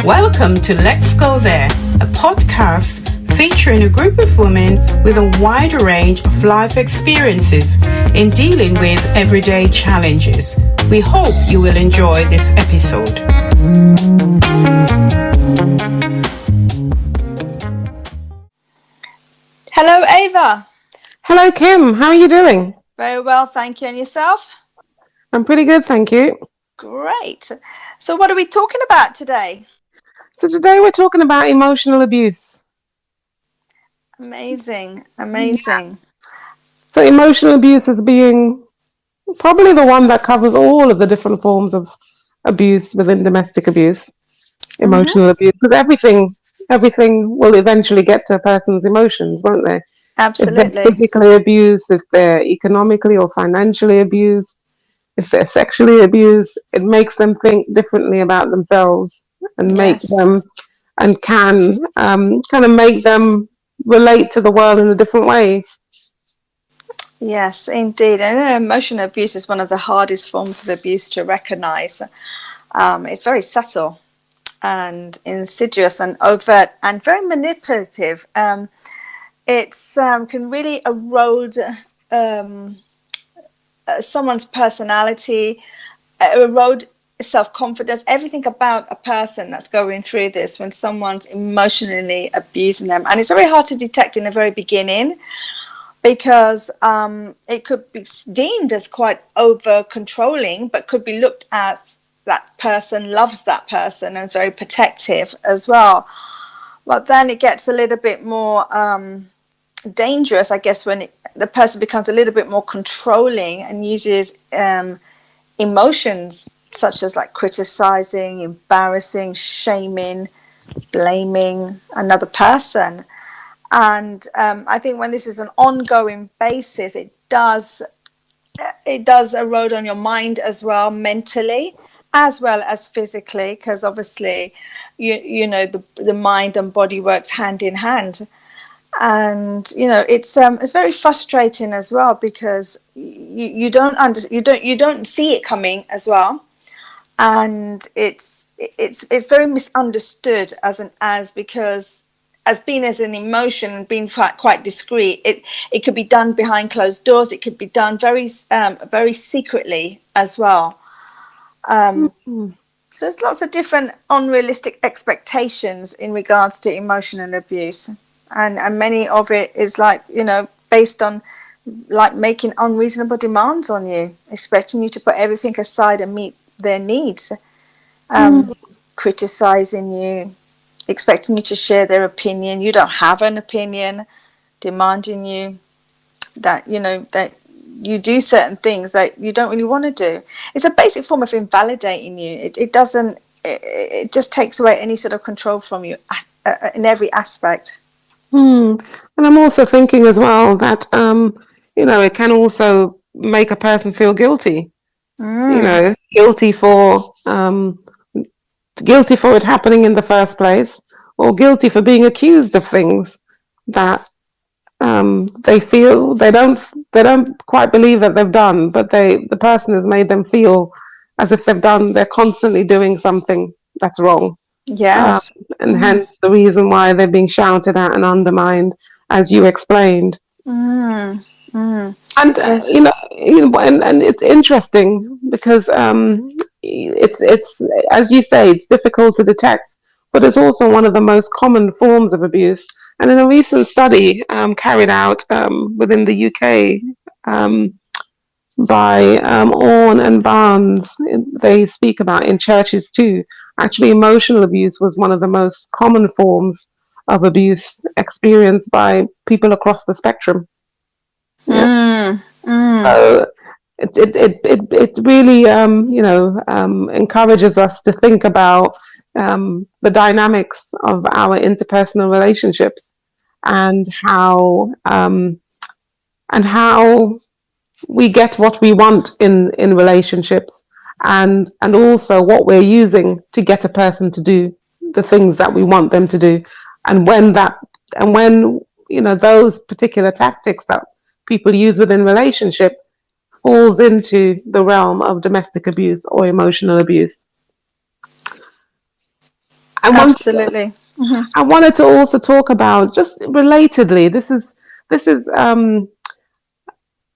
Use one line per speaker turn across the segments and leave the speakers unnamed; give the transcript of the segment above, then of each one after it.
Welcome to Let's Go There, a podcast featuring a group of women with a wide range of life experiences in dealing with everyday challenges. We hope you will enjoy this episode.
Hello, Ava.
Hello, Kim. How are you doing?
Very well, thank you. And yourself?
I'm pretty good, thank you.
Great. So what are we talking about today?
So today we're talking about emotional abuse.
Amazing. Yeah.
So emotional abuse is being probably the one that covers all of the different forms of abuse within domestic abuse, emotional abuse, because everything will eventually get to a person's emotions, won't they?
Absolutely.
If they're physically abused, if they're economically or financially abused, if they're sexually abused, it makes them think differently about themselves and make them and can kind of make them relate to the world in a different way.
Yes, indeed. And emotional abuse is one of the hardest forms of abuse to recognize. It's very subtle and insidious and overt and very manipulative. It can really erode someone's personality, erode self-confidence, everything about a person that's going through this when someone's emotionally abusing them. And it's very hard to detect in the very beginning because it could be deemed as quite over controlling, but could be looked at that person loves that person and is very protective as well. But then it gets a little bit more dangerous, I guess, when the person becomes a little bit more controlling and uses emotions such as like criticizing, embarrassing, shaming, blaming another person. And I think when this is an ongoing basis, it does erode on your mind as well, mentally as well as physically, because obviously you know the mind and body works hand in hand. And it's very frustrating as well because you don't see it coming as well, and it's very misunderstood because as being as an emotion and being quite discreet, it could be done behind closed doors. It could be done very secretly as well. So there's lots of different unrealistic expectations in regards to emotional abuse. And many of it is based on making unreasonable demands on you, expecting you to put everything aside and meet their needs, criticizing you, expecting you to share their opinion. You don't have an opinion, demanding you that you do certain things that you don't really want to do. It's a basic form of invalidating you. It just takes away any sort of control from you in every aspect.
And I'm also thinking as well that it can also make a person feel guilty. Guilty for it happening in the first place, or guilty for being accused of things that they feel they don't quite believe that they've done, but the person has made them feel as if they're constantly doing something that's wrong.
Yes.
And hence the reason why they're being shouted at and undermined, as you explained. And
yes.
And it's interesting because it's as you say, it's difficult to detect, but it's also one of the most common forms of abuse. And in a recent study carried out within the UK by Orne and Barnes, they speak about in churches too. Actually, emotional abuse was one of the most common forms of abuse experienced by people across the spectrum. So it really encourages us to think about the dynamics of our interpersonal relationships and how we get what we want in relationships, and also what we're using to get a person to do the things that we want them to do, and when those particular tactics that people use within relationship falls into the realm of domestic abuse or emotional abuse. I want
Absolutely.
I wanted to also talk about, just relatedly, this is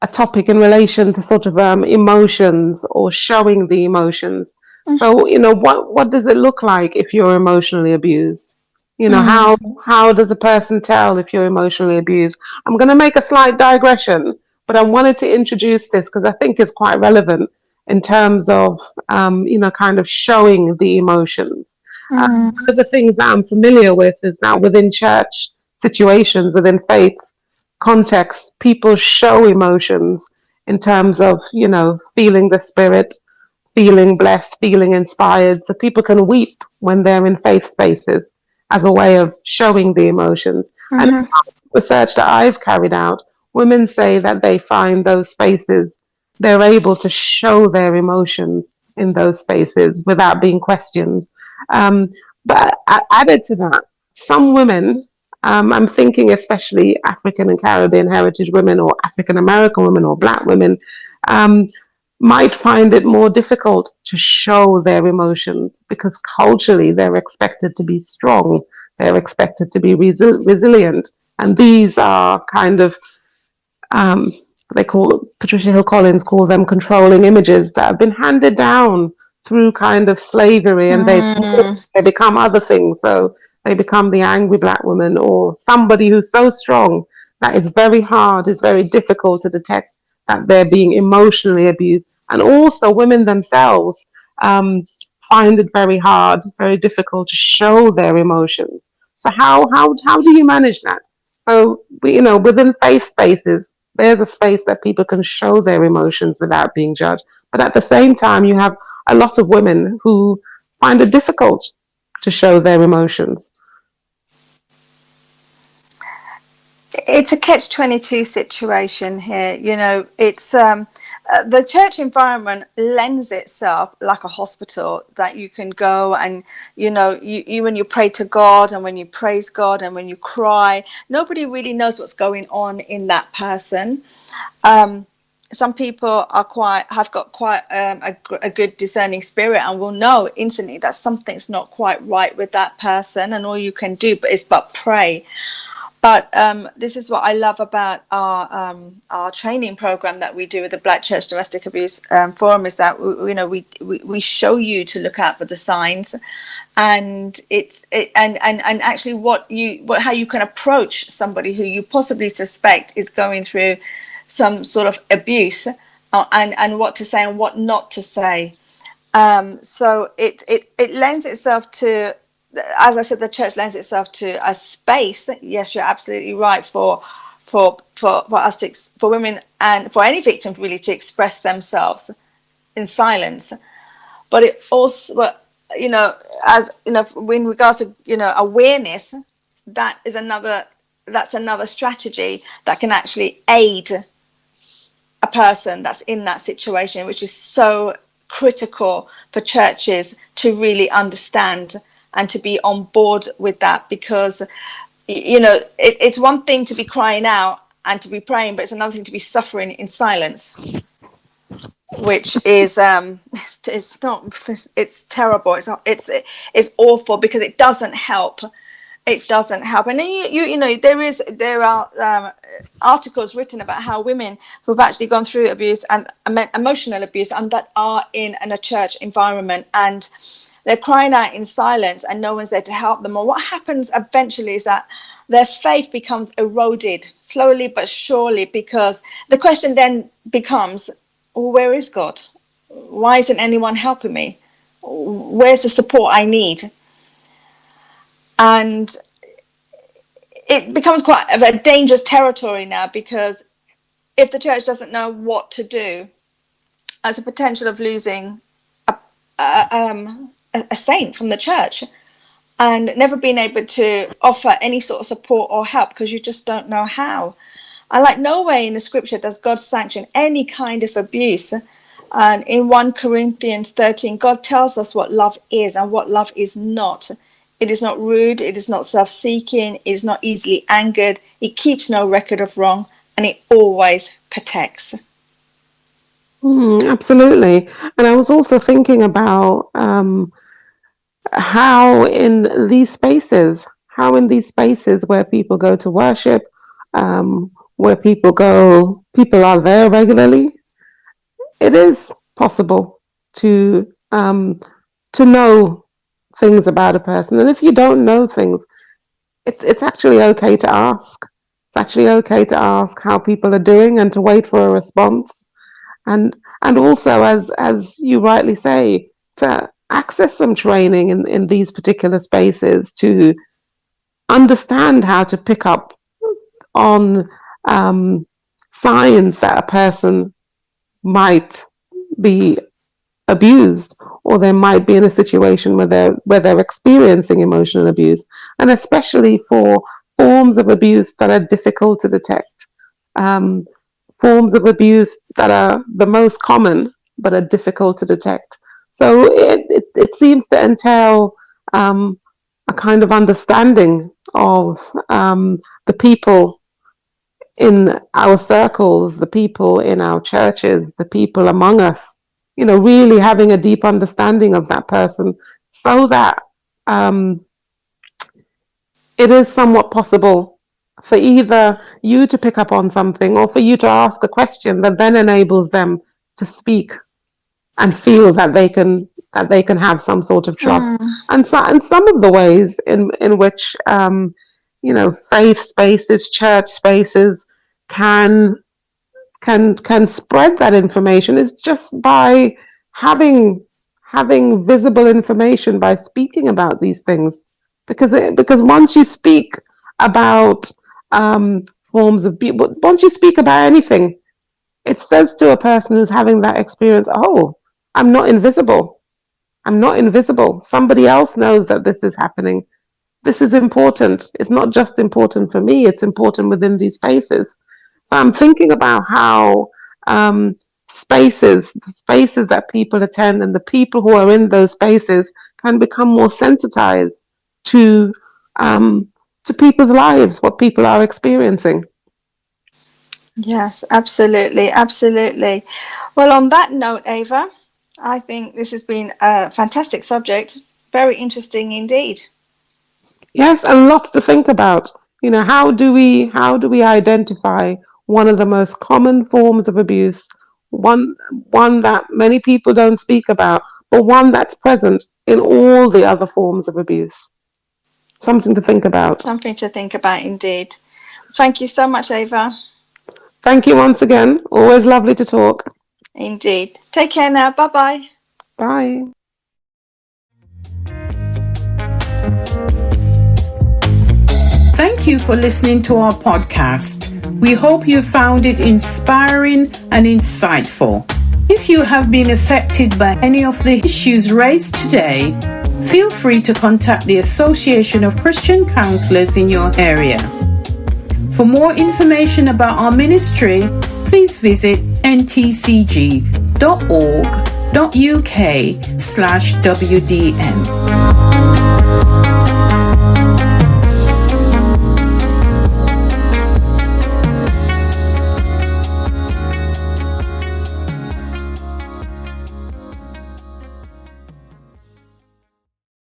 a topic in relation to sort of emotions or showing the emotions. So, what does it look like if you're emotionally abused? How does a person tell if you're emotionally abused? I'm going to make a slight digression, but I wanted to introduce this because I think it's quite relevant in terms of, kind of showing the emotions. One of the things that I'm familiar with is that within church situations, within faith context, people show emotions in terms of, feeling the spirit, feeling blessed, feeling inspired. So people can weep when they're in faith spaces as a way of showing the emotions. And in some research that I've carried out, women say that they find those spaces, they're able to show their emotions in those spaces without being questioned. Um, but added to that, some women, I'm thinking especially African and Caribbean heritage women or African American women or Black women, um, might find it more difficult to show their emotions because culturally they're expected to be strong, they're expected to be resilient. And these are kind of, um, Patricia Hill Collins calls them controlling images that have been handed down through kind of slavery, and they become other things. So they become the angry Black woman or somebody who's so strong that it's very hard, it's very difficult to detect that they're being emotionally abused. And also women themselves um, find it very hard, very difficult to show their emotions. So how do you manage that? So within faith spaces, there's a space that people can show their emotions without being judged. But at the same time, you have a lot of women who find it difficult to show their emotions.
It's a catch-22 situation here. It's the church environment lends itself like a hospital that you can go and you when you pray to God and when you praise God and when you cry, nobody really knows what's going on in that person. Some people have got quite a good discerning spirit and will know instantly that something's not quite right with that person, and all you can do is pray. But this is what I love about our training program that we do with the Black Church Domestic Abuse Forum, is that we show you to look out for the signs, and and actually how you can approach somebody who you possibly suspect is going through some sort of abuse, and what to say and what not to say. So it lends itself to, as I said, the church lends itself to a space. Yes, you're absolutely right, for us for women and for any victim really to express themselves in silence. But it also, as in regards to awareness, that's another strategy that can actually aid a person that's in that situation, which is so critical for churches to really understand and to be on board with that. Because it's one thing to be crying out and to be praying, but it's another thing to be suffering in silence, which is it's terrible. It's awful because it doesn't help. And then there are articles written about how women who've actually gone through abuse and emotional abuse and that are in a church environment, and they're crying out in silence and no one's there to help them. And what happens eventually is that their faith becomes eroded slowly but surely, because the question then becomes, well, where is God? Why isn't anyone helping me? Where's the support I need? And it becomes quite of a dangerous territory now, because if the church doesn't know what to do, there's a potential of losing a saint from the church and never being able to offer any sort of support or help, because you just don't know how. And like nowhere in the scripture does God sanction any kind of abuse. And in 1 Corinthians 13, God tells us what love is and what love is not. It is not rude, it is not self-seeking, it is not easily angered, it keeps no record of wrong, and it always protects.
Absolutely. And I was also thinking about how in these spaces, where people go to worship, where people are there regularly, it is possible to know things about a person. And if you don't know things, it's actually okay to ask. It's actually okay to ask how people are doing and to wait for a response. And also, as you rightly say, to access some training in these particular spaces to understand how to pick up on signs that a person might be abused, or they might be in a situation where they're experiencing emotional abuse, and especially for forms of abuse that are difficult to detect, um, forms of abuse that are the most common but are difficult to detect. So it seems to entail a kind of understanding of the people in our circles, the people in our churches, the people among us, really having a deep understanding of that person, so that um, it is somewhat possible for either you to pick up on something or for you to ask a question that then enables them to speak and feel that they can have some sort of trust. And some of the ways in which faith spaces, church spaces can spread that information is just by having visible information, by speaking about these things, because once you speak about forms of once you speak about anything, it says to a person who's having that experience, oh, I'm not invisible. I'm not invisible. Somebody else knows that this is happening. This is important. It's not just important for me, it's important within these spaces. So I'm thinking about how the spaces that people attend and the people who are in those spaces can become more sensitized to people's lives, what people are experiencing.
Yes, absolutely, absolutely. Well, on that note, Ava, I think this has been a fantastic subject. Very interesting indeed.
Yes, and lots to think about. How do we identify one of the most common forms of abuse, one that many people don't speak about, but one that's present in all the other forms of abuse? Something to think about.
Something to think about indeed. Thank you so much, Ava.
Thank you once again. Always lovely to talk.
Indeed. Take care now. Bye-bye.
Bye.
Thank you for listening to our podcast. We hope you found it inspiring and insightful. If you have been affected by any of the issues raised today, feel free to contact the Association of Christian Counselors in your area. For more information about our ministry, please visit ntcg.org.uk/WDM.